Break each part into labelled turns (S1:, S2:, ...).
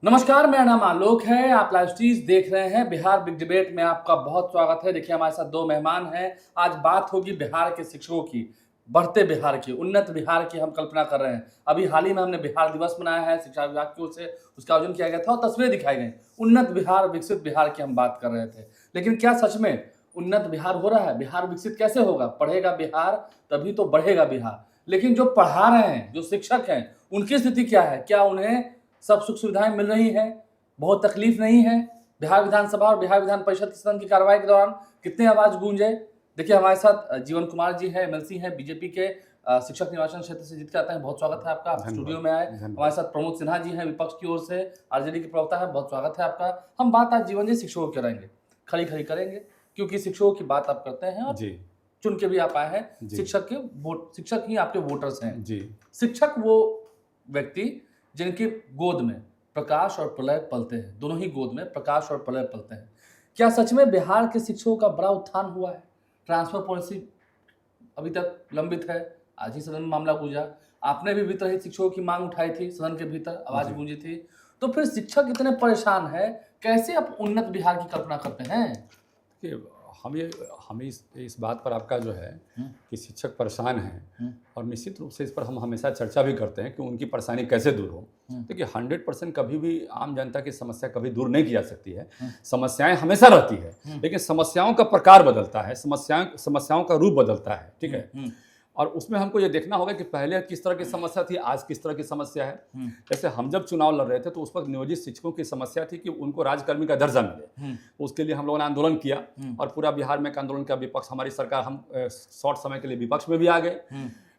S1: नमस्कार, मेरा नाम आलोक है। आप लाइव स्ट्रीज देख रहे हैं। बिहार बिग डिबेट में आपका बहुत स्वागत है। देखिए, हमारे साथ दो मेहमान हैं। आज बात होगी बिहार के शिक्षकों की, बढ़ते बिहार की, उन्नत बिहार की हम कल्पना कर रहे हैं। अभी हाल ही में हमने बिहार दिवस मनाया है, शिक्षा विभाग की ओर से उसका आयोजन किया गया था और तस्वीरें दिखाई गई। उन्नत बिहार, विकसित बिहार की हम बात कर रहे थे। लेकिन क्या सच में उन्नत बिहार हो रहा है? बिहार विकसित कैसे होगा? पढ़ेगा बिहार तभी तो बढ़ेगा बिहार। लेकिन जो पढ़ा रहे हैं, जो शिक्षक हैं, उनकी स्थिति क्या है? क्या उन्हें सब सुख सुविधाएं मिल रही हैं? बहुत तकलीफ नहीं है? बिहार विधानसभा और बिहार विधान परिषद के सदन की कार्रवाई के दौरान कितने आवाज गूंजे? देखिए, हमारे साथ जीवन कुमार जी हैं, एमएलसी हैं, बीजेपी के शिक्षक निर्वाचन क्षेत्र से जीत के आते हैं। बहुत स्वागत है आपका, आप स्टूडियो में आए। हमारे साथ प्रमोद सिन्हा जी हैं, विपक्ष की ओर से आरजेडी के प्रवक्ता है, बहुत स्वागत है आपका। हम बात आज जीवन जी शिक्षकों की करेंगे, खड़ी खड़ी करेंगे, क्योंकि शिक्षकों की बात आप करते हैं और चुन के भी आप आए हैं। शिक्षक ही आपके वोटर्स हैं जी। शिक्षक वो व्यक्ति जिनकी गोद में प्रकाश और प्रलय पलते हैं, दोनों ही गोद में प्रकाश और प्रलय पलते हैं। क्या सच में बिहार के शिक्षकों का बड़ा उत्थान हुआ है? ट्रांसफर पॉलिसी अभी तक लंबित है, आज ही सदन में मामला गूंजा। आपने भी वित्त रहित शिक्षकों की मांग उठाई थी, सदन के भीतर आवाज गूंजी थी। तो फिर शिक्षक इतने परेशान है, कैसे आप उन्नत बिहार की कल्पना करते हैं?
S2: हम इस बात पर आपका जो है कि शिक्षक परेशान हैं और निश्चित रूप से इस पर हम हमेशा चर्चा भी करते हैं कि उनकी परेशानी कैसे दूर हो। देखिए, 100% कभी भी आम जनता की समस्या कभी दूर नहीं की जा सकती है। समस्याएं हमेशा रहती है, लेकिन समस्याओं का प्रकार बदलता है, समस्याओं का रूप बदलता है। ठीक है, और उसमें हमको ये देखना होगा कि पहले किस तरह की समस्या थी, आज किस तरह की समस्या है। जैसे हम जब चुनाव लड़ रहे थे तो उस वक्त नियोजित शिक्षकों की समस्या थी कि उनको राजकर्मी का दर्जा मिले। उसके लिए हम लोगों ने आंदोलन किया और पूरा बिहार में आंदोलन का विपक्ष, हमारी सरकार, हम शॉर्ट समय के लिए विपक्ष में भी आ गए।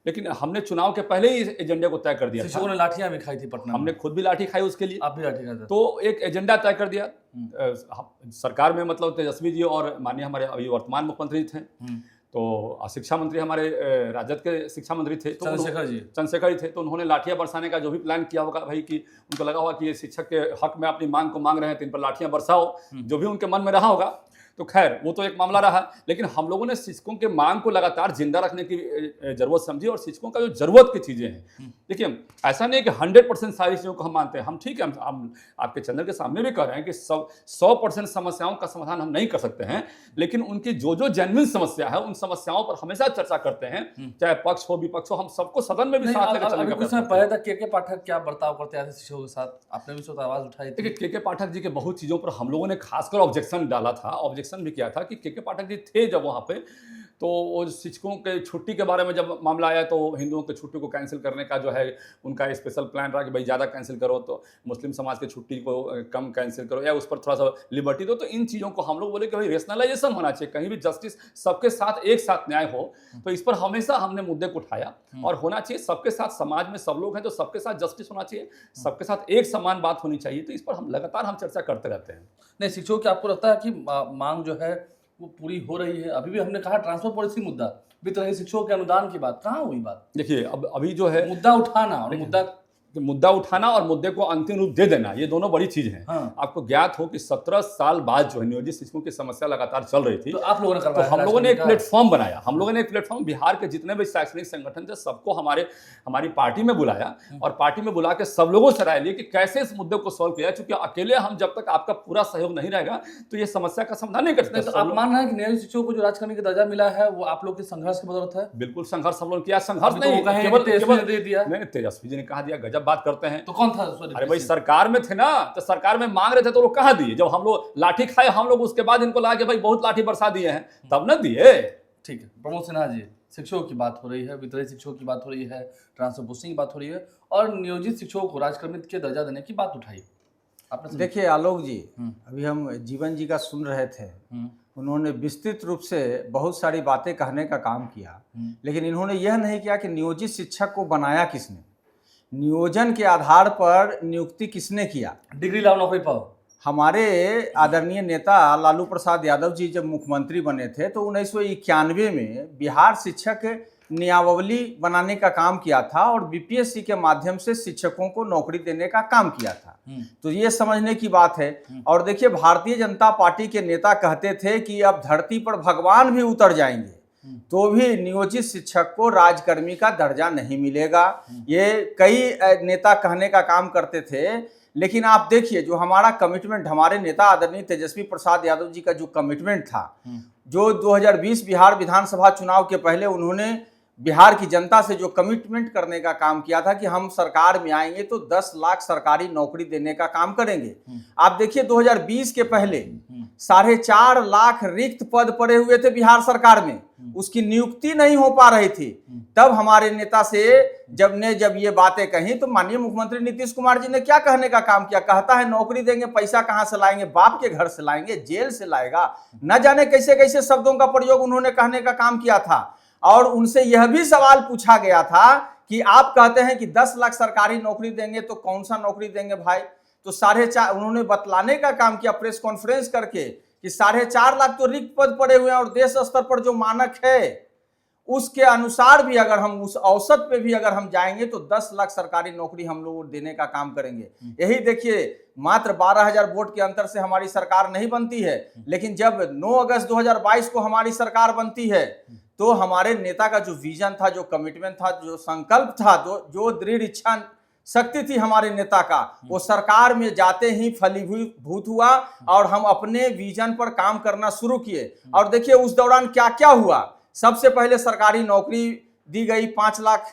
S2: लेकिन हमने चुनाव के पहले ही एजेंडे को तय कर दिया।
S1: शिक्षकों ने लाठियां भी खाई थी पटना में।
S2: हमने खुद भी लाठी खाई उसके लिए,
S1: आप भी लाठी खाई।
S2: तो एक एजेंडा तय कर दिया सरकार में, मतलब तेजस्वी जी और माननीय हमारे अभी वर्तमान मुख्यमंत्री थे, तो शिक्षा मंत्री हमारे राजद के शिक्षा मंत्री थे, तो चंद्रशेखर जी थे। तो उन्होंने लाठियां बरसाने का जो भी प्लान किया होगा भाई, कि उनको लगा होगा कि ये शिक्षक के हक में अपनी मांग को मांग रहे हैं तो इन पर लाठियां बरसाओ, जो भी उनके मन में रहा होगा। तो खैर, वो तो एक मामला रहा। लेकिन हम लोगों ने शिक्षकों के मांग को लगातार जिंदा रखने की जरूरत समझी और शिक्षकों का जो जरूरत की चीजें हैं, देखिए ऐसा नहीं है कि 100% सारी चीजों को हम मानते हैं। हम ठीक है, हम आपके चैनल के सामने भी कह रहे हैं कि 100% समस्याओं का समाधान हम नहीं कर सकते हैं, लेकिन उनकी जो जेन्युइन समस्या है उन समस्याओं पर हमेशा चर्चा करते हैं, चाहे पक्ष हो विपक्ष हो। हम सबको सदन में भी साथ लेकर चलने का
S1: कुछ समय पहले तक के पाठक क्या बर्ताव करते थे शिक्षकों के साथ? आपने भी तो आवाज उठाई थी।
S2: देखिए, के पाठक जी के बहुत चीजों पर हम लोगों ने खासकर ऑब्जेक्शन डाला था, ऑब्जेक्शन भी किया था कि के पाठक जी थे जब वहां पे, तो वो शिक्षकों के छुट्टी के बारे में जब मामला आया तो हिंदुओं की छुट्टी को कैंसिल करने का जो है उनका स्पेशल प्लान रहा कि भाई ज़्यादा कैंसिल करो, तो मुस्लिम समाज की छुट्टी को कम कैंसिल करो या उस पर थोड़ा सा लिबर्टी दो। तो इन चीज़ों को हम लोग बोले कि भाई रेशनलाइजेशन होना चाहिए, कहीं भी जस्टिस, सबके साथ एक साथ न्याय हो। तो इस पर हमेशा हमने मुद्दे को उठाया और होना चाहिए सबके साथ, समाज में सब लोग हैं तो सबके साथ जस्टिस होना चाहिए, सबके साथ एक समान बात होनी चाहिए। तो इस पर हम लगातार चर्चा करते रहते हैं।
S1: नहीं, शिक्षकों की आपको लगता है कि मांग जो है वो पूरी हो रही है? अभी भी हमने कहा ट्रांसफर पॉलिसी मुद्दा, वित्त रहित शिक्षकों के अनुदान की बात, कहाँ हुई बात?
S2: देखिए, अभी जो है
S1: मुद्दा उठाना और
S2: मुद्दा उठाना और मुद्दे को अंतिम रूप दे देना, ये दोनों बड़ी चीज हैं। आपको ज्ञात हो कि 17 साल बाद जो है नियोजित शिक्षकों की समस्या लगातार चल रही थी,
S1: तो आप लोगों ने
S2: तो हम लोगों ने एक प्लेटफॉर्म बनाया। हम लोगों ने एक प्लेटफॉर्म, बिहार के जितने भी शैक्षणिक संगठन थे सबको हमारी पार्टी में बुलाया और पार्टी में बुला के सब लोगों से राय ली कि कैसे इस मुद्दे को सॉल्व किया, क्योंकि अकेले हम जब तक आपका पूरा सहयोग नहीं रहेगा तो ये समस्या का समाधान नहीं कर सकते।
S1: तो आप मान रहे हैं कि नियोजित शिक्षकों को जो राजकर्मी का दर्जा मिला है वो आप लोग के संघर्ष की बदौलत है?
S2: बिल्कुल संघर्ष हम लोग किया। संघर्ष नहीं, तेजस्वी जी ने कहा दिया, गजब बात करते हैं।
S1: तो कौन था?
S2: अरे भाई, सरकार में थे ना, तो सरकार में मांग रहे थे तो लोग कहाँ दिए? जब हम लोग लाठी खाए हम लोग, उसके बाद इनको लगा कि भाई बहुत लाठी बरसा दिए हैं, तब न दिए।
S1: ठीक है, प्रमोद सिन्हा जी, शिक्षकों की बात हो रही है, वित्त शिक्षकों की बात हो रही है, ट्रांसफर पोस्टिंग की बात हो रही है और नियोजित शिक्षकों को राजकर्मी के दर्जा देने की बात उठाई आपने।
S3: देखिए आलोक जी, अभी हम जीवन जी का सुन रहे थे, उन्होंने विस्तृत रूप से बहुत सारी बातें कहने का काम किया, लेकिन इन्होंने यह नहीं किया कि नियोजित शिक्षक को बनाया किसने, नियोजन के आधार पर नियुक्ति किसने किया।
S1: डिग्री लाओ नौकरी पाओ।
S3: हमारे आदरणीय नेता लालू प्रसाद यादव जी जब मुख्यमंत्री बने थे तो 1991 में बिहार शिक्षक नियमावली बनाने का काम किया था और बीपीएससी के माध्यम से शिक्षकों को नौकरी देने का काम किया था। तो ये समझने की बात है। और देखिए, भारतीय जनता पार्टी के नेता कहते थे कि अब धरती पर भगवान भी उतर जाएंगे, तो भी नियोजित शिक्षक को राजकर्मी का दर्जा नहीं मिलेगा। ये कई नेता कहने का काम करते थे, लेकिन आप देखिए जो हमारा कमिटमेंट, हमारे नेता आदरणीय तेजस्वी प्रसाद यादव जी का जो कमिटमेंट था, जो 2020 बिहार विधानसभा चुनाव के पहले उन्होंने बिहार की जनता से जो कमिटमेंट करने का काम किया था कि हम सरकार में आएंगे तो 10 लाख सरकारी नौकरी देने का काम करेंगे। आप देखिए 2020 के पहले 4.5 लाख रिक्त पद पड़े हुए थे बिहार सरकार में, उसकी नियुक्ति नहीं हो पा रही थी। तब हमारे नेता से जब ये बातें कही तो माननीय मुख्यमंत्री नीतीश कुमार जी ने क्या कहने का काम किया, कहता है नौकरी देंगे, पैसा कहां से लाएंगे, बाप के घर से लाएंगे, जेल से लाएगा, न जाने कैसे कैसे शब्दों का प्रयोग उन्होंने कहने का काम किया था। और उनसे यह भी सवाल पूछा गया था कि आप कहते हैं कि 10 लाख सरकारी नौकरी देंगे तो कौन सा नौकरी देंगे भाई, तो 4.5 उन्होंने बतलाने का काम किया प्रेस कॉन्फ्रेंस करके कि 4.5 लाख तो रिक्त पद पड़े हुए हैं और देश स्तर पर जो मानक है उसके अनुसार भी अगर हम उस औसत पे भी अगर हम जाएंगे तो 10 लाख सरकारी नौकरी हम लोग देने का काम करेंगे। यही देखिए मात्र 12,000 वोट के अंतर से हमारी सरकार नहीं बनती है, लेकिन जब 9 अगस्त 2022 को हमारी सरकार बनती है तो हमारे नेता का जो विजन था, जो कमिटमेंट था, जो संकल्प था, जो दृढ़ इच्छा शक्ति थी हमारे नेता का, वो सरकार में जाते ही फलीभूत हुआ और हम अपने विजन पर काम करना शुरू किए। और देखिए उस दौरान क्या क्या हुआ। सबसे पहले सरकारी नौकरी दी गई 5 लाख,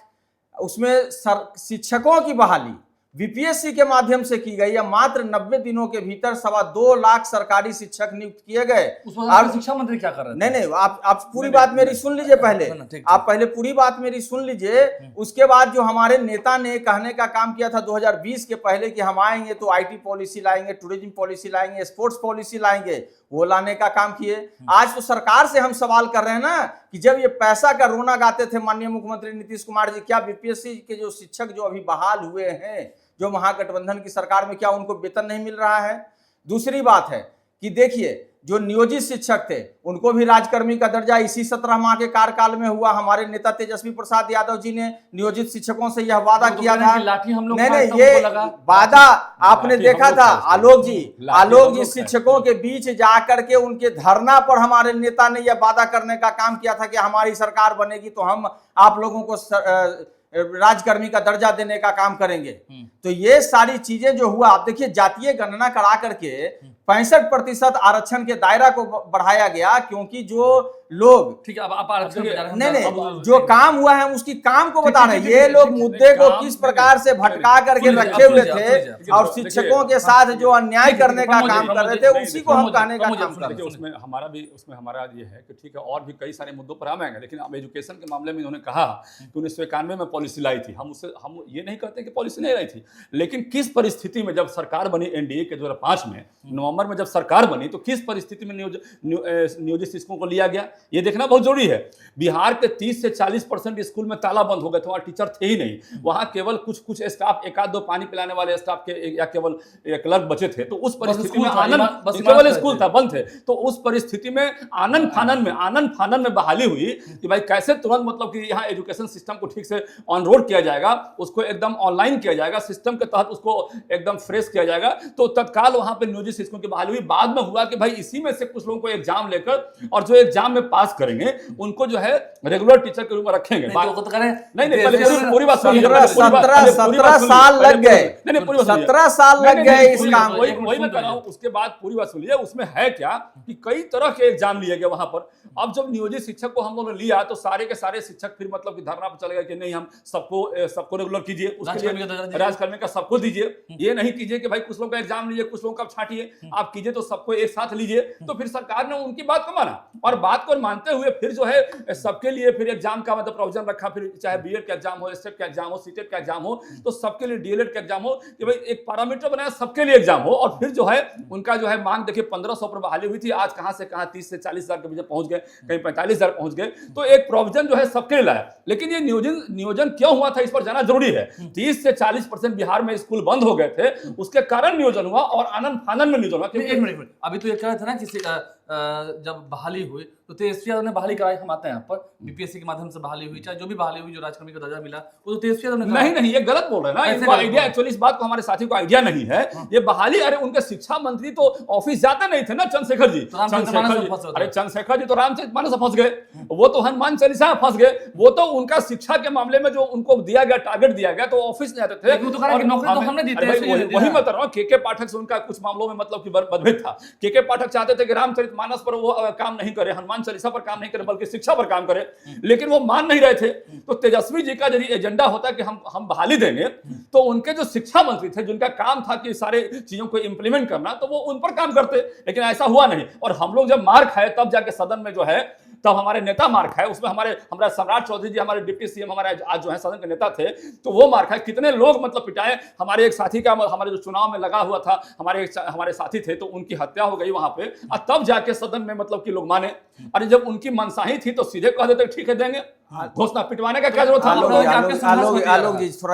S3: उसमें शिक्षकों की बहाली बीपीएससी के माध्यम से की गई। या मात्र 90 दिनों के भीतर 2.25 लाख सरकारी शिक्षक नियुक्त किए गए।
S1: और शिक्षा मंत्री क्या कर रहे थे?
S3: नहीं, आप पूरी बात मेरी सुन लीजिए पहले, आप पहले पूरी बात मेरी सुन लीजिए। उसके बाद जो हमारे नेता ने कहने का काम किया था 2020 के पहले कि हम आएंगे तो आईटी पॉलिसी लाएंगे, टूरिज्म पॉलिसी लाएंगे, स्पोर्ट्स पॉलिसी लाएंगे, वो लाने का काम किए। आज तो सरकार से हम सवाल कर रहे हैं ना कि जब ये पैसा का रोना गाते थे माननीय मुख्यमंत्री नीतीश कुमार जी, क्या बीपीएससी के जो शिक्षक जो अभी बहाल हुए हैं जो महागठबंधन की सरकार में, क्या उनको वेतन नहीं मिल रहा है? दूसरी बात है कि देखिए जो नियोजित शिक्षक थे उनको भी राजकर्मी का दर्जा इसी 17 माह के कार्यकाल में हुआ। हमारे नेता तेजस्वी प्रसाद यादव जी ने नियोजित शिक्षकों से यह वादा किया था। नहीं, ये वादा आपने देखा था आलोक जी शिक्षकों के बीच जाकर के उनके धरना पर हमारे नेता ने यह वादा करने का काम किया था कि हमारी सरकार बनेगी तो हम आप लोगों को राजकर्मी का दर्जा देने का काम करेंगे। तो ये सारी चीजें जो हुआ, आप देखिए जातीय गणना करा करके 65% आरक्षण के दायरा को बढ़ाया गया, क्योंकि जो लोग,
S1: ठीक है अब आप आरक्षण पे जा रहे हैं,
S3: नहीं जो काम हुआ है उसकी काम को बता रहे हैं। ये लोग मुद्दे को किस प्रकार से भटका करके रखे हुए थे और शिक्षकों के साथ जो अन्याय करने का काम कर रहे थे उसी को हम कहने का काम कर रहे थे।
S2: उसमें हमारा ये है कि ठीक है और भी कई सारे मुद्दों पर हम आएंगे, लेकिन अब एजुकेशन के मामले में उन्होंने कहा कि 1991 में पॉलिसी लाई थी। हम ये नहीं कहते कि पॉलिसी नहीं लाई थी, लेकिन किस परिस्थिति में जब सरकार बनी एनडीए के 2005 में नवंबर में जब सरकार बनी तो किस परिस्थिति में नियोजित शिक्षकों को लिया गया, ये देखना बहुत जरूरी है। बिहार के 30 से 40% स्कूल में ताला बंद हो गए थे, वहां टीचर थे ही नहीं। वहां केवल कुछ स्टाफ, एक आध दो पानी पिलाने वाले स्टाफ के या केवल क्लर्क बचे थे। तो उस परिस्थिति में केवल स्कूल था, बंद थे। तो उस परिस्थिति में आनन फानन में बहाली हुई कि भाई कैसे तुरंत मतलब कि यहाँ एजुकेशन सिस्टम को ठीक से ऑन रोड किया जाएगा, उसको एकदम ऑनलाइन किया जाएगा, सिस्टम के तहत उसको एकदम फ्रेश किया जाएगा। तो तत्काल वहां पे नियोजित शिक्षकों की बहाली हुई। बाद में हुआ कि भाई इसी में से कुछ लोगों को एग्जाम लेकर और जो एग्जाम में पास करेंगे उनको जो है रेगुलर टीचर के रूप में रखेंगे। नहीं पूरी बात सुनिए।
S3: 17 साल लग गए, 17 साल लग गए इस काम में।
S2: वही मैं कह रहा हूं। उसके बाद पूरी बात सुनिए, उसमें है क्या कि कई तरह के एग्जाम लिए गए वहां पर। अब जब नियोजित शिक्षक को हम लोगों ने लिया तो सारे के सारे शिक्षक फिर मतलब कि धरना पर चले गए कि नहीं हम सबको रेगुलर कीजिए, उसके लिए राजकर्मी का सबको दीजिए। ये नहीं कीजिए कि भाई कुछ लोगों का एग्जाम लीजिए, कुछ लोगों का छांटिए, आप कीजिए तो सबको एक साथ लीजिए। तो फिर सरकार ने उनकी बात को माना और बात को मानते हुए फिर जो है सबके लिए फिर एग्जाम का मतलब प्रोविजन रखा। फिर चाहे बीएड का एग्जाम हो, स्टेट का एग्जाम हो, सीटेट का एग्जाम हो, तो सबके लिए डीएलएड का एग्जाम हो कि भाई एक पैरामीटर बनाया सबके लिए एग्जाम हो। और फिर जो है उनका जो है मांग देखिए 1500 पर बहाली हुई थी, आज कहां से कहां 30 से 40 हजार के बीच पहुंच गए, कहीं 45,000 पहुंच गए। तो एक प्रोविजन जो है सबके लिए लाया। लेकिन ये नियोजन क्यों हुआ था इस पर जाना जरूरी है। 30 से 40% बिहार में स्कूल बंद हो गए थे, उसके कारण नियोजन हुआ और आनंद फानन में नियोजन हुआ।
S1: एक मिनट, अभी तो ये कह रहे थे ना कि जब बहाली हुई तो तेजस्वी यादव ने बहाली कराई। हम आते हैं यहाँ पर, बीपीएससी के माध्यम से बहाली हुई, चाहे जो भी बहाली हुई, जो राजकर्मी का दर्जा मिला वो तो तेजस्वी यादव ने
S2: नहीं, ये गलत बोल रहे हैं ना। इनको आइडिया, एक्चुअली इस बात को हमारे साथी को आइडिया नहीं है। ये बहाली, अरे उनके शिक्षा मंत्री तो ऑफिस जाते नहीं थे ना, चंद्रशेखर जी। अरे चंद्रशेखर जी तो रामचरितमानस से फंस गए, वो तो हनुमान चालीसा में फंस गए। वो तो उनका शिक्षा के मामले में जो उनको दिया गया, टारगेट दिया गया, तो ऑफिस नहीं जाते थे। वही मैं बता रहा हूँ, के पाठक से उनका कुछ मामलों में मतलब कि मतभेद था। के पाठक चाहते थे कि रामचरितमानस पर वो काम नहीं करे, हनुमान चालीसा पर काम नहीं करे, बल्कि शिक्षा पर काम करे, लेकिन वो मान नहीं रहे थे। तो तेजस्वी जी का यदि एजेंडा होता कि हम बहाली देंगे, तो उनके जो शिक्षा मंत्री थे, जिनका काम था कि सारे चीजों को इंप्लीमेंट करना, तो वो उन पर काम करते, लेकिन ऐसा हुआ नहीं। और हम लोग जब मार खाए तब जाके सदन में जो है, तब हमारे नेता मार खाए, उसमें हमारा सम्राट चौधरी जी, हमारे डिप्टी सीएम, हमारे आज जो है सदन के नेता थे, तो वो मार खाए। कितने लोग मतलब पिटाए। हमारे एक साथी का, हमारे जो चुनाव में लगा हुआ था, हमारे साथी थे, तो उनकी हत्या हो गई वहां पे, और तब जाके सदन में मतलब कि लोग माने। अरे जब उनकी मनसा ही थी तो सीधे कह देते ठीक है देंगे, घोषणा पिटवाने का क्या जरूरत था?
S3: आलोक जी थोड़ा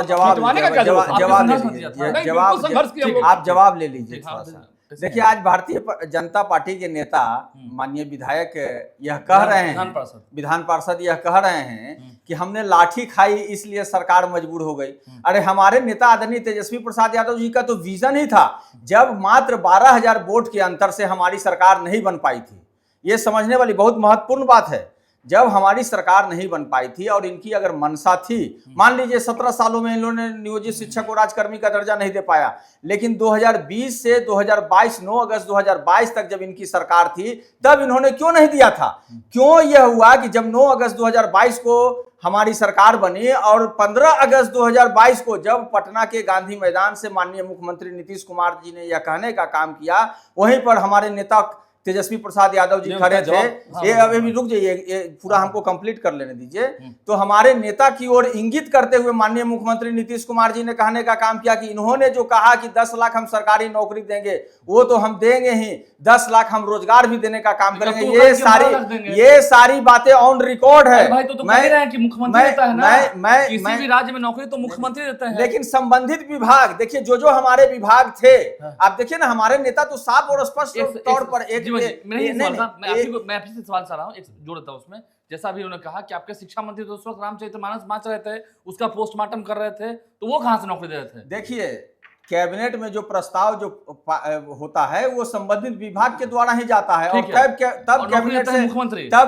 S3: आप जवाब ले लीजिए थोड़ा सा। देखिए, आज भारतीय जनता पार्टी के नेता माननीय विधायक यह कह रहे हैं, विधान पार्षद यह कह रहे हैं कि हमने लाठी खाई इसलिए सरकार मजबूर हो गई। अरे हमारे नेता आदरणीय तेजस्वी प्रसाद यादव जी का तो विजन ही था, जब मात्र 12,000 वोट के अंतर से हमारी सरकार नहीं बन पाई थी। ये समझने वाली बहुत महत्वपूर्ण बात है। जब हमारी सरकार नहीं बन पाई थी और इनकी अगर मनसा थी, मान लीजिए 17 सालों में इन्होंने नियोजित शिक्षक को राजकर्मी का दर्जा नहीं दे पाया, लेकिन 2020 से 2022, 9 अगस्त 2022 तक जब इनकी सरकार थी, तब इन्होंने क्यों नहीं दिया था? क्यों यह हुआ कि जब 9 अगस्त 2022 को हमारी सरकार बनी और 15 अगस्त 2022 को जब पटना के गांधी मैदान से माननीय मुख्यमंत्री नीतीश कुमार जी ने यह कहने का काम किया, वहीं पर हमारे नेता तेजस्वी प्रसाद यादव जी खड़े थे। ये अभी रुक जाइए, ये पूरा हमको कंप्लीट कर लेने दीजिए। तो हमारे नेता की ओर इंगित करते हुए माननीय मुख्यमंत्री नीतीश कुमार जी ने कहने का काम किया कि इन्होंने जो कहा कि 10 लाख हम सरकारी नौकरी देंगे, वो तो हम देंगे ही, 10 लाख हम रोजगार भी देने का काम करेंगे। ये सारी बातें ऑन रिकॉर्ड है।
S1: किसी भी राज्य में नौकरी तो मुख्यमंत्री देते हैं,
S3: लेकिन संबंधित विभाग, देखिए जो हमारे विभाग थे, आप देखिए ना, हमारे नेता तो साफ और स्पष्ट तौर पर
S1: मैं आपसे सवाल चाह रहा हूँ, एक जोड़ देता हूं उसमें। जैसा अभी उन्होंने कहा कि आपके शिक्षा मंत्री तो उस वक्त रामचरितमानस बांच रहे थे, उसका पोस्टमार्टम कर रहे थे, तो वो कहां से नौकरी दे रहे थे?
S3: देखिए, कैबिनेट में जो प्रस्ताव जो होता है वो संबंधित विभाग के द्वारा ही जाता है, और तब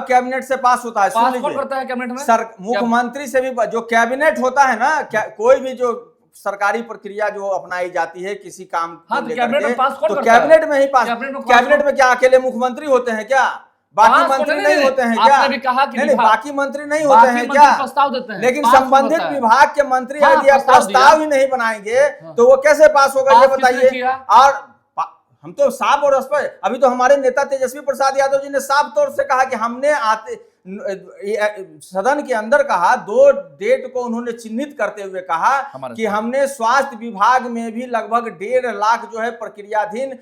S3: कैबिनेट से पास होता है।
S1: कौन करता है कैबिनेट में?
S3: मुख्यमंत्री से भी। जो कैबिनेट होता है ना, कोई भी जो सरकारी प्रक्रिया जो अपनाई जाती है किसी काम
S1: तो कैबिनेट में पास
S3: तो कैबिनेट में ही पास। कैबिनेट में क्या अकेले मुख्यमंत्री होते हैं क्या? बाकी मंत्री नहीं होते हैं क्या?
S1: आपने भी कहा कि
S3: नहीं, बाकी मंत्री नहीं होते हैं क्या?
S1: प्रस्ताव देते हैं,
S3: लेकिन संबंधित विभाग के मंत्री यदि आप प्रस्ताव ही नहीं बनाएंगे तो वो कैसे पास होगा, ये बताइए। और हम तो साफ और स्पष्ट, अभी तो हमारे नेता तेजस्वी प्रसाद यादव जी ने साफ तौर से कहा कि हमने सदन के अंदर कहा, 2 डेट को उन्होंने चिन्हित करते हुए कहा कि हमने स्वास्थ्य विभाग में भी लगभग 1.5 लाख जो है प्रक्रियाधीन,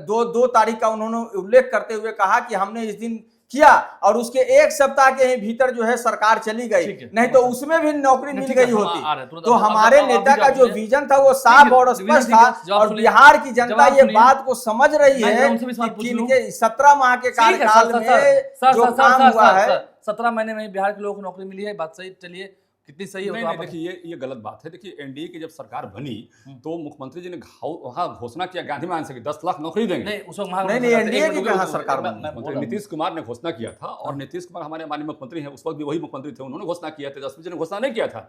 S3: 2 तारीख का उन्होंने उल्लेख करते हुए कहा कि हमने इस दिन किया, और उसके 1 सप्ताह के ही भीतर जो है सरकार चली गई, नहीं तो उसमें भी नौकरी मिल गई होती। तो हमारे नेता का जो विजन था वो साफ और स्पष्ट था, और बिहार की जनता ये बात को समझ रही है कि इनके 17 माह के कार्यकाल में जो काम हुआ है,
S1: 17 महीने में बिहार के लोगों को नौकरी मिली है। बात सही, चलिए कितनी सही है?
S2: नहीं, देखिए ये गलत बात है। देखिए, एनडीए की जब सरकार बनी तो मुख्यमंत्री जी ने वहां घोषणा किया गांधी मैदान से कि 10 लाख नौकरी देंगे।
S1: नहीं, उस वक्त
S3: नहीं, एनडीए की कहां सरकार बनी?
S2: नीतीश कुमार ने घोषणा किया था, और नीतीश कुमार हमारे माननीय मुख्यमंत्री हैं, उस वक्त भी वही मुख्यमंत्री थे, उन्होंने घोषणा किया। तेजस्वी जी ने घोषणा नहीं किया था।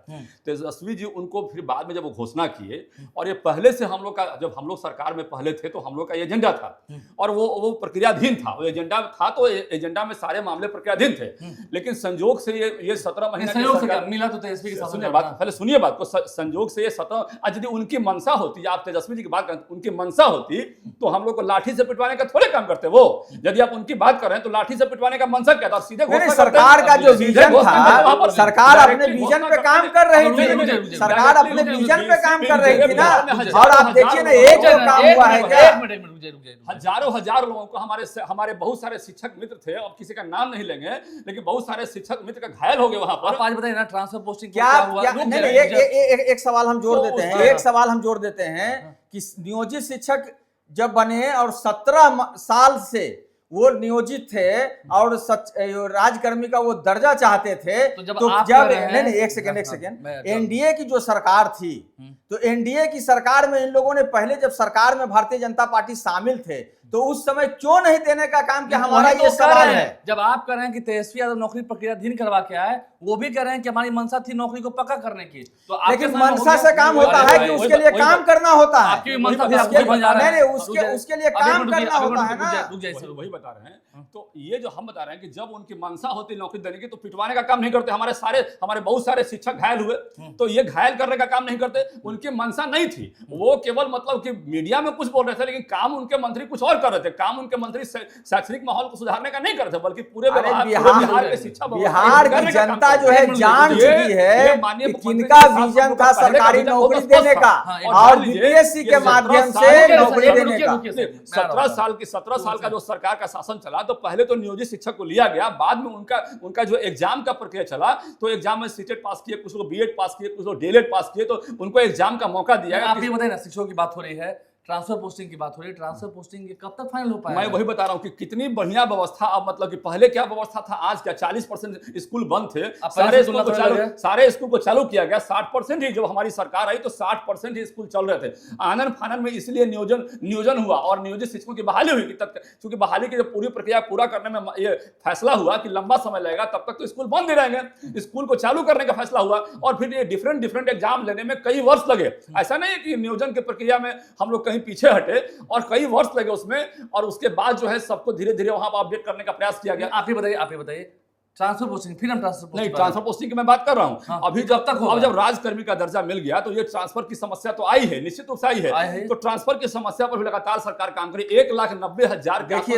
S2: तेजस्वी जी उनको फिर बाद में जब वो घोषणा किए, और ये पहले से हम लोग का, जब हम लोग सरकार में पहले थे तो हम लोग का एजेंडा था, और वो प्रक्रियाधीन था, वो एजेंडा था, तो एजेंडा में सारे मामले प्रक्रियाधीन थे। लेकिन संजोग से ये 17 महीने
S1: मिला तो तेजस्वी के साथ।
S2: पहले सुनिए बात को, संजोग से ये 17, यदि उनकी मनसा होती, आप तेजस्वी जी की बात करें, उनकी मनसा होती तो हम लोग को लाठी से पिटवाने का थोड़े काम करते। वो यदि आप उनकी बात कर रहे हैं तो लाठी से पिटवाने का मनसा क्या था? सीधे
S3: सरकार का जो विजन था, सरकार अपने विजन पे काम कर रही थी, सरकार अपने विजन पे काम कर रही थी ना। और आप देखिए ना, एक काम हुआ है क्या?
S2: हजार लोगों को, हमारे बहुत सारे शिक्षक मित्र थे, और किसी का नाम नहीं लेंगे, लेकिन बहुत सारे शिक्षक मित्र का घायल हो गए वहां पर।
S1: आज बताइए ना, ट्रांसफर पोस्टिंग
S3: क्या हुआ? एक सवाल हम जोड़ देते हैं, एक सवाल हम जोड़ देते हैं कि नियोजित शिक्षक जब बने और 17 साल से वो नियोजित थे और राजकर्मी का वो दर्जा चाहते थे,
S1: तो जब
S3: नहीं एक सेकेंड, एनडीए की जो सरकार थी, तो एनडीए की सरकार में इन लोगों ने पहले जब सरकार में भारतीय जनता पार्टी शामिल थे तो उस समय क्यों नहीं देने का काम किया? हमारा ये सवाल है।
S1: जब आप कह रहे हैं कि तेजस्वी यादव नौकरी प्रक्रियाधीन करवा के आए, वो भी कह रहे हैं कि हमारी मंशा थी नौकरी को पक्का करने की, तो
S3: लेकिन मंशा से काम होता है कि उसके लिए काम करना होता है।
S1: आपकी मंशा
S3: उसके लिए काम करना होता है ना।
S2: वही बता रहे हैं। तो ये जो हम बता रहे हैं कि जब उनकी मंशा होती नौकरी देने की तो पिटवाने का काम नहीं करते। हमारे बहुत सारे शिक्षक घायल हुए, तो ये घायल करने का काम नहीं करते। उनकी मंशा नहीं थी, वो केवल मतलब कि मीडिया में कुछ बोल रहे थे, लेकिन काम उनके मंत्री कुछ और कर रहे थे। काम उनके मंत्री शैक्षणिक माहौल को सुधारने का नहीं कर रहे थे, बल्कि पूरे बिहार के शिक्षा
S3: बिहार की जनता जो है जान चुकी है कि किनका विजन था सरकारी नौकरी देने का और बीपीएससी के माध्यम से नौकरी देने का।
S2: 17 साल का जो सरकार का शासन चला, तो पहले तो नियोजित शिक्षक को लिया गया, बाद में उनका जो एग्जाम का प्रक्रिया चला, तो एग्जाम में सीटेट पास किए, कुछ लोग बीएड पास किए, कुछ लोग डीएलएड पास किए, तो उनको एग्जाम का मौका दिया।
S1: आप ये बताइए ना, शिक्षकों की बात हो रही है, ट्रांसफर पोस्टिंग की बात हो रही है, ट्रांसफर पोस्टिंग कब तक फाइनल हो पाएगा?
S2: मैं वही बता रहा हूं कि कितनी बढ़िया व्यवस्था। अब मतलब कि पहले क्या व्यवस्था था, आज क्या 40% स्कूल बंद थे, सारे स्कूल को चालू किया गया। 60% ही जब हमारी सरकार आई तो 60% ही स्कूल चल रहे थे। आनन फानन में इसलिए नियोजन हुआ और नियोजित शिक्षकों की बहाली हुई, क्योंकि बहाली की पूरी प्रक्रिया पूरा करने में ये फैसला हुआ कि लंबा समय लगेगा, तब तक तो स्कूल बंद ही रहेंगे। स्कूल को चालू करने का फैसला हुआ और फिर ये डिफरेंट एग्जाम लेने में कई वर्ष लगे। ऐसा नहीं है कि नियोजन की प्रक्रिया में हम लोग कहीं पीछे हटे, और कई वर्ष लगे उसमें, और उसके बाद जो है सबको धीरे धीरे वहां पर अपडेट करने का प्रयास किया गया।
S1: आप ही बताइए ट्रांसफर पोस्टिंग, फिर हम
S2: ट्रांसफर पोस्टिंग की मैं बात कर रहा हूं।
S1: हाँ,
S2: अभी जब राजकर्मी का दर्जा मिल गया तो ये ट्रांसफर की समस्या तो आई है, निश्चित रूप से आई है। तो ट्रांसफर की समस्या पर भी लगातार सरकार काम करी। 1,90,000
S3: देखिए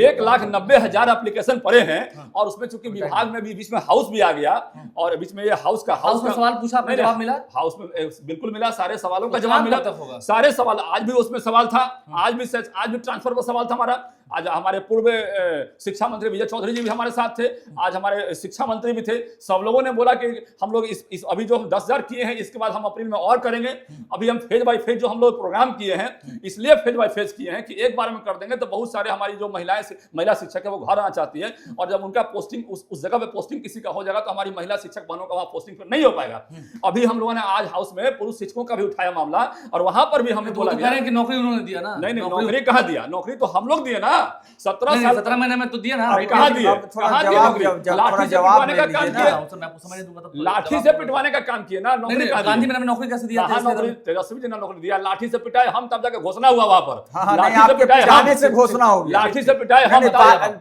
S2: 1,90,000 एप्लीकेशन पड़े हैं, और उसमें चूंकि विभाग में भी बीच में हाउस भी आ गया, और बीच में ये हाउस का
S1: सवाल पूछा, जवाब मिला,
S2: हाउस में बिल्कुल मिला, सारे सवालों का जवाब मिला, सारे सवाल। आज भी उसमें सवाल था, आज भी ट्रांसफर पर सवाल था हमारा। आज हमारे पूर्व शिक्षा मंत्री विजय चौधरी जी भी हमारे साथ थे, आज हमारे शिक्षा मंत्री भी थे। सब लोगों ने बोला कि हम लोग इस अभी जो हम 10,000 किए हैं, इसके बाद हम अप्रैल में और करेंगे। अभी हम फेज बाय फेज जो हम लोग प्रोग्राम किए हैं, इसलिए फेज बाय फेज किए हैं कि एक बार में कर देंगे तो बहुत सारे हमारी जो महिला शिक्षक है वो घर आना चाहती है, और जब उनका पोस्टिंग उस जगह पे पोस्टिंग किसी का हो जाएगा तो हमारी महिला शिक्षक बहनों का वहां पोस्टिंग नहीं हो पाएगा। अभी हम लोगों ने आज हाउस में पुरुष शिक्षकों का भी उठाया मामला, और वहां पर भी हमने बोला
S1: कि नौकरी उन्होंने दिया ना।
S2: नहीं, नौकरी कहां दिया? नौकरी तो हम लोग दिए ना,
S1: 17 महीने में तो दिया ना।
S3: कहां दिया?
S2: लाठी से पिटवाने का काम किया ना। नौकरी
S1: गांधी मैंने नौकरी कैसे दिया?
S2: तेजस्वी जी ने नौकरी दिया, लाठी से पिटाए हम, तब जाके घोषणा हुआ वहां पर।
S3: लाठी से पिटाने से घोषणा हो गया,
S2: लाठी से पिटाए हम,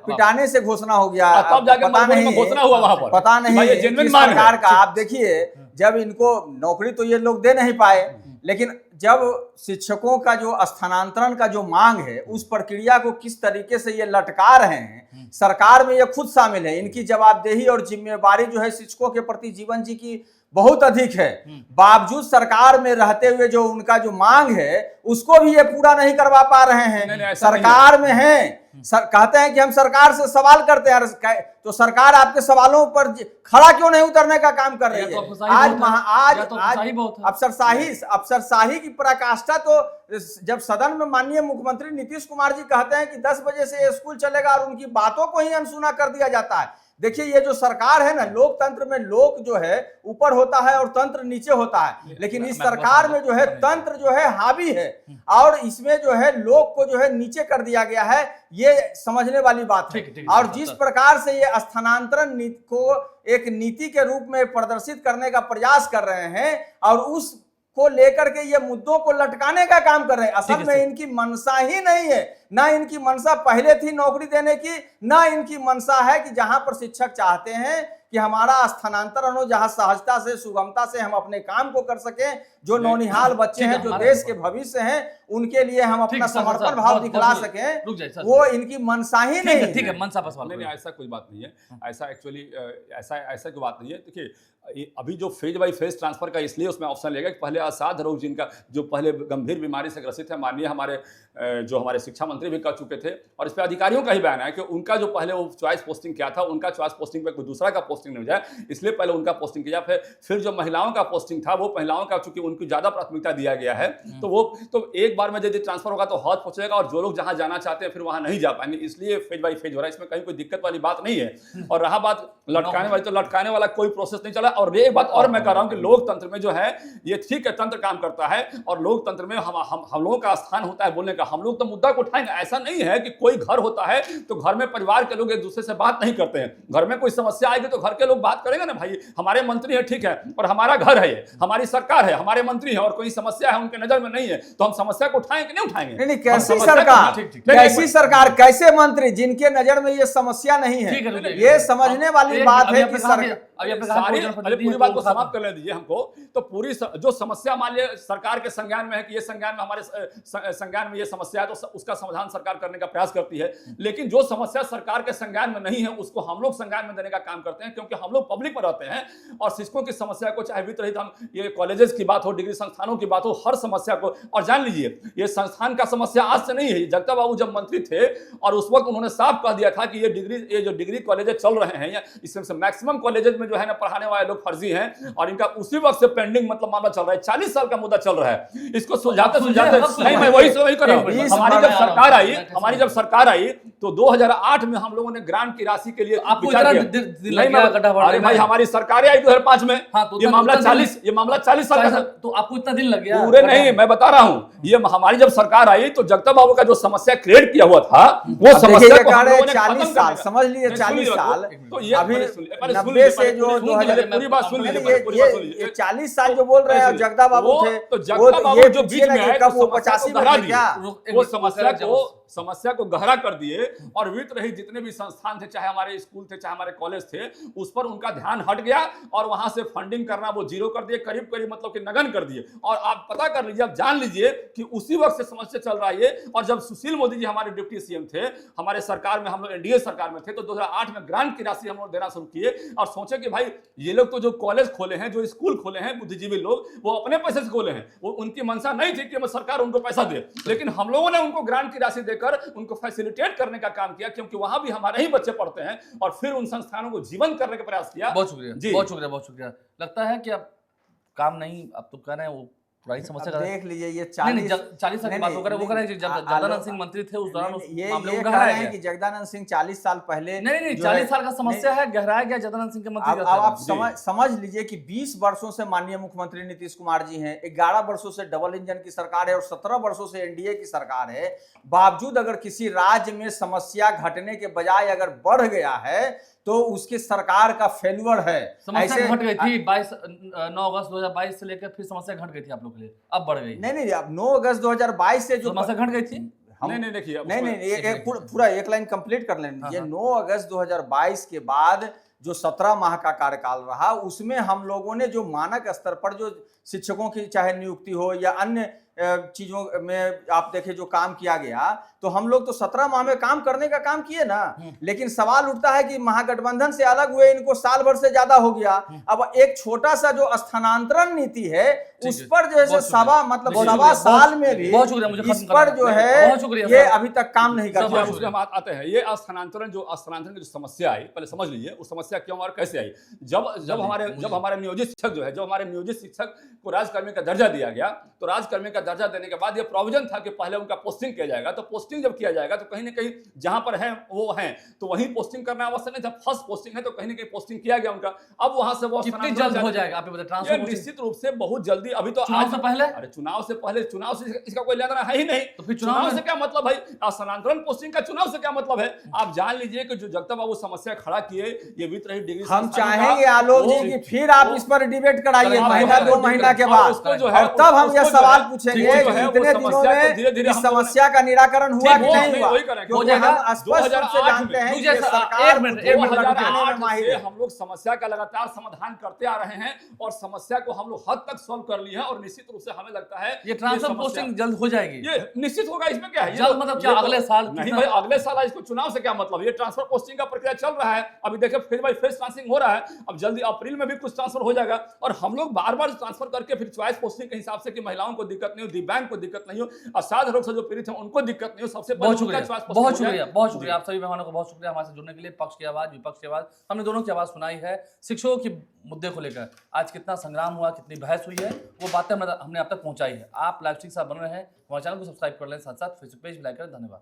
S3: पिटाने से घोषणा हो गया,
S2: तब जाके घोषणा हुआ वहां पर।
S3: पता नहीं सरकार का। आप देखिए, जब इनको नौकरी तो ये लोग दे नहीं पाए, लेकिन जब शिक्षकों का जो स्थानांतरण का जो मांग है, उस प्रक्रिया को किस तरीके से ये लटका रहे हैं, सरकार में ये खुद शामिल है। इनकी जवाबदेही और जिम्मेवारी जो है शिक्षकों के प्रति जीवन जी की बहुत अधिक है। बावजूद सरकार में रहते हुए जो उनका जो मांग है उसको भी ये पूरा नहीं करवा पा रहे हैं। सरकार में है, कहते हैं कि हम सरकार से सवाल करते हैं, तो सरकार आपके सवालों पर खड़ा क्यों नहीं उतरने का काम कर रही है? आज अफसरशाही की पराकाष्ठा तो जब सदन में माननीय मुख्यमंत्री नीतीश कुमार जी कहते हैं कि 10 बजे से स्कूल चलेगा और उनकी बातों को ही अनसुना कर दिया जाता है। देखिए, ये जो सरकार है ना, लोकतंत्र में लोक जो है ऊपर होता है और तंत्र नीचे होता है, लेकिन इस सरकार में जो है तंत्र जो है हावी है और इसमें जो है लोक को जो है नीचे कर दिया गया है। ये समझने वाली बात है। और जिस प्रकार से ये स्थानांतरण नीति को एक नीति के रूप में प्रदर्शित करने का प्रयास कर रहे हैं और उस को लेकर के ये मुद्दों को लटकाने का काम कर रहे हैं, असल में इनकी मंशा ही नहीं है। ना इनकी मंशा पहले थी नौकरी देने की, ना इनकी मंशा है कि जहां पर शिक्षक चाहते हैं कि हमारा स्थानांतरण हो, जहां सहजता से सुगमता से हम अपने काम को कर सकें। जो नौनिहाल बच्चे हैं, जो देश के भविष्य हैं, उनके लिए हम अपना समर्पण भाव दिखला सकें, वो इनकी मंशा ही नहीं।
S1: ठीक है, मंशा पर सवाल
S2: नहीं, ऐसा कोई बात नहीं है। ऐसा एक्चुअली ऐसा कोई बात नहीं है। देखिए, अभी जो फेज बाई फेज ट्रांसफर का इसलिए उसमें ऑप्शन लेगा कि पहले असाध्य रोग जिनका जो पहले गंभीर बीमारी से ग्रसित है, माननीय हमारे जो हमारे शिक्षा मंत्री भी कर चुके थे, और इस पर अधिकारियों का ही बयान है कि उनका जो पहले वो चॉइस पोस्टिंग किया था, उनका चॉइस पोस्टिंग पे कोई दूसरा का पोस्टिंग नहीं हो जाए, इसलिए पहले उनका पोस्टिंग किया। फिर जो महिलाओं का पोस्टिंग था, वो महिलाओं का चूंकि उनकी ज्यादा प्राथमिकता दिया गया है, तो वो तो एक बार में यदि ट्रांसफर होगा तो हौज पहुंचेगा, और जो लोग जहां जाना चाहते हैं फिर वहां नहीं जा पाएंगे, इसलिए फेज बाई फेज हो रहा है। इसमें कहीं कोई दिक्कत वाली बात नहीं है। और रहा बात लटकाने वाली, तो लटकाने वाला कोई प्रोसेस नहीं चला। और एक बात और मैं कह रहा हूं कि लोकतंत्र में जो है, ये ठीक है, तंत्र काम करता है, और लोकतंत्र में हम लोगों का स्थान होता है बोलने का। हम लोग तो मुद्दा को उठाएंगे। ऐसा नहीं है कि कोई घर होता है तो घर में परिवार के लोग एक दूसरे से बात नहीं करते हैं। घर में कोई समस्या आएगी तो घर के लोग बात करेंगे ना, भाई हमारे मंत्री है, ठीक है, और हमारा घर है, हमारी सरकार है, हमारे मंत्री है, और कोई समस्या है उनके नजर में नहीं है, तो हम समस्या को उठाएंगे कि नहीं उठाएंगे?
S3: नहीं, कैसी सरकार, कैसी सरकार, कैसे मंत्री जिनके नजर में ये समस्या नहीं है? ये समझने वाली बात है कि
S2: पूरी बात को समाप्त करने दीजिए हमको। तो पूरी जो समस्या मान लिया सरकार के संज्ञान में है कि ये संज्ञान में, हमारे संज्ञान में ये समस्या है, तो उसका समाधान सरकार करने का प्रयास करती है। लेकिन जो समस्या सरकार के संज्ञान में नहीं है, उसको हम लोग संज्ञान में देने का काम करते हैं, क्योंकि हम लोग पब्लिक में रहते हैं। और शिक्षकों की समस्या को, चाहे वित्त रहित, हम ये कॉलेजेस की बात हो, डिग्री संस्थानों की बात हो, हर समस्या को। और जान लीजिए, ये संस्थान का समस्या आज से नहीं है। जगता बाबू जब मंत्री थे और उस वक्त उन्होंने साफ कह दिया था कि ये जो डिग्री कॉलेजेस चल रहे हैं, इसमें से मैक्सिमम कॉलेजेस में जो है ना पढ़ाने वाले लोग फर्जी हैं, और इनका उसी वक्त से पेंडिंग मतलब मामला चल रहा है। 40 साल का मुद्दा चल रहा है। इसको सुलझाते नहीं, मैं वही कर रहा हूं। हमारी जब सरकार आई तो 2008 में हम लोगों ने ग्रांट की राशि के लिए अरे भाई, हमारी सरकार आई 2005 में। ये मामला 40 साल का।
S1: तो आपको इतना दिन लग गया?
S2: पूरे नहीं, मैं बता रहा हूं, ये हमारी जब सरकार आई तो जगता बाबू का जो समस्या क्रिएट किया हुआ था, वो समस्या को हम लोगों ने
S3: 40 साल, समझ लीजिए 40 साल।
S2: तो ये
S3: अभी 90 से जो 2000
S2: पूरी बात सुन लीजिए,
S3: ये 40 साल जो बोल रहे हैं जगदा बाबू थे,
S2: तो जगता बाबू जो बीच में आए,
S3: कब वो 85 में क्या
S2: वो समस्या को गहरा कर दिए, और वित्त रहित जितने भी संस्थान थे, चाहे हमारे स्कूल थे, चाहे हमारे कॉलेज थे, उस पर उनका ध्यान हट गया, और वहां से फंडिंग करना वो जीरो कर दिए, करीब करीब मतलब कि नगन कर दिए। और आप पता कर लीजिए, आप जान लीजिए कि उसी वक्त से समस्या चल रहा है। और जब सुशील मोदी जी हमारे डिप्टी सीएम थे, हमारे सरकार में, हम लोग एनडीए सरकार में थे, तो 2008 में ग्रांट की राशि हम लोग देना शुरू किए, और सोचे कि भाई ये लोग तो जो कॉलेज खोले हैं, जो स्कूल खोले हैं, बुद्धिजीवी लोग, वो अपने पैसे से खोले हैं। वो उनकी मंशा नहीं थी कि सरकार उनको पैसा दे, लेकिन हम लोगों ने उनको ग्रांट की राशि देकर उनको फैसिलिटेट करने का काम किया, क्योंकि वहां भी हमारे ही बच्चे पढ़ते हैं, और फिर उन संस्थानों को जीवंत करने का प्रयास किया।
S1: बहुत शुक्रिया जी, बहुत शुक्रिया, बहुत शुक्रिया। लगता है कि अब काम नहीं, अब तो कह रहे हैं वो पुरानी समस्या का
S3: देख लीजिए। ये
S1: 40 साल की बात हो रहा है, वो कह रहे हैं जब जगदानंद सिंह मंत्री थे उस दौरान
S3: ये कह रहे हैं कि जगदानंद सिंह 40 साल पहले,
S1: नहीं 40 साल का समस्या है, गहराया गया जगदानंद सिंह के मंत्री।
S3: अब आप समझ लीजिए कि 20 वर्षों से माननीय मुख्यमंत्री नीतीश कुमार जी हैं, 11 वर्षों से डबल इंजन की सरकार है, और 17 वर्षों से एनडीए की सरकार है। बावजूद अगर किसी राज्य में समस्या घटने के बजाय अगर बढ़ गया है, तो उसकी सरकार का फेल्यूर है।
S1: समस्या घट गई थी 9 अगस्त 2022 से लेकर, फिर समस्या घट गई थी आप लोग के लिए, अब बढ़ गई।
S3: नहीं, अब 9 अगस्त 2022 से जो
S1: समस्या घट गई थी,
S2: नहीं देखिए,
S3: नहीं, पूरा एक लाइन कंप्लीट कर लेने दीजिए। 9 अगस्त 2022 के बाद जो 17 माह का कार्यकाल रहा, उसमें हम लोगों ने जो मानक स्तर पर जो शिक्षकों की चाहे नियुक्ति हो या अन्य चीजों में आप देखें जो काम किया गया, तो हम लोग तो 17 माह में काम करने का काम किए ना। लेकिन सवाल उठता है कि महागठबंधन से अलग हुए, इनको साल भर से ज्यादा हो गया। अब एक छोटा सा जो स्थानांतरण नीति है, उस पर जैसे सवा साल में भी इस पर जो है ये अभी तक काम नहीं कर पाया।
S2: हम आते हैं ये स्थानांतरण की जो समस्या आई, पहले समझ लीजिए उस समस्या क्यों और कैसे आई। जब हमारे नियोजित शिक्षक जो है, जब हमारे नियोजित शिक्षक को राजकर्मी का दर्जा दिया गया, तो राजकर्मी का दर्जा देने के बाद ये प्रोविजन था कि पहले उनका पोस्टिंग किया जाएगा। तो पोस्टिंग जब किया जाएगा तो कहीं ना कहीं जहां पर है वो है, तो वहीं पोस्टिंग करना आवश्यक नहीं था। फर्स्ट पोस्टिंग है तो कहीं ना कहीं पोस्टिंग किया गया उनका। अब वहां से वो
S1: कितनी जल्द हो जाएगा आप बताइए ट्रांसफर?
S2: निश्चित रूप से बहुत जल्दी। अभी तो
S1: चुनाव से पहले,
S2: अरे चुनाव से पहले, चुनाव से इसका कोई लेना है ही नहीं।
S1: तो फिर चुनाव
S2: से क्या मतलब है? स्थानांतरण पोस्टिंग का चुनाव से क्या मतलब है? आप जान लीजिए कि जो जगता बाबू समस्या खड़ा किए, ये वित्त रहित डिग्री,
S3: हम चाहेंगे आलोक जी कि फिर आप इस पर डिबेट कराइए महीना 2 महीना के बाद, और तब हम यह सवाल पूछेंगे इतने दिनों में इस समस्या का निराकरण हुआ कि नहीं हुआ, क्योंकि हम स्पष्ट रूप से जानते हैं कि सरकार
S2: हम लोग समस्या का लगातार समाधान करते आ रहे हैं, और समस्या को हम लोग हद तक सॉल्व कर लिए हैं। और निश्चित रूप से हमें लगता है
S1: ये ट्रांसफर पोस्टिंग जल्द हो जाएगी,
S2: ये निश्चित होगा। इसमें क्या है
S1: जल्द मतलब क्या अगले साल?
S2: नहीं भाई, अगले साल। इसको चुनाव से क्या मतलब? ये ट्रांसफर पोस्टिंग का प्रक्रिया चल रहा है। अभी देखिए फेज बाय फेज ट्रांसफरिंग हो रहा है। अब जल्दी अप्रैल में भी कुछ ट्रांसफर हो जाएगा, और हम लोग बार बार ट्रांसफर करके फिर चॉइस पोस्टिंग के हिसाब से कि महिलाओं को दिक्कत नहीं हो, दिव्यांग को दिक्कत नहीं हो, असाध रोग से जो पीड़ित हैं उनको दिक्कत नहीं हो। सबसे
S1: बहुत शुक्रिया, बहुत शुक्रिया, बहुत शुक्रिया। आप सभी मेहमानों को बहुत शुक्रिया हमारे साथ जुड़ने के लिए। पक्ष की आवाज, विपक्ष की आवाज, हमने दोनों की आवाज सुनाई है। शिक्षकों के मुद्दे को लेकर आज कितना संग्राम हुआ, कितनी बहस हुई है, वो बातें हमने आप तक पहुंचाई है। आप लाइव स्ट्रीम के साथ बन रहे हैं, हमारे चैनल को सब्सक्राइब कर लें, साथ साथ फेसबुक पेज भी लाइक करें। धन्यवाद।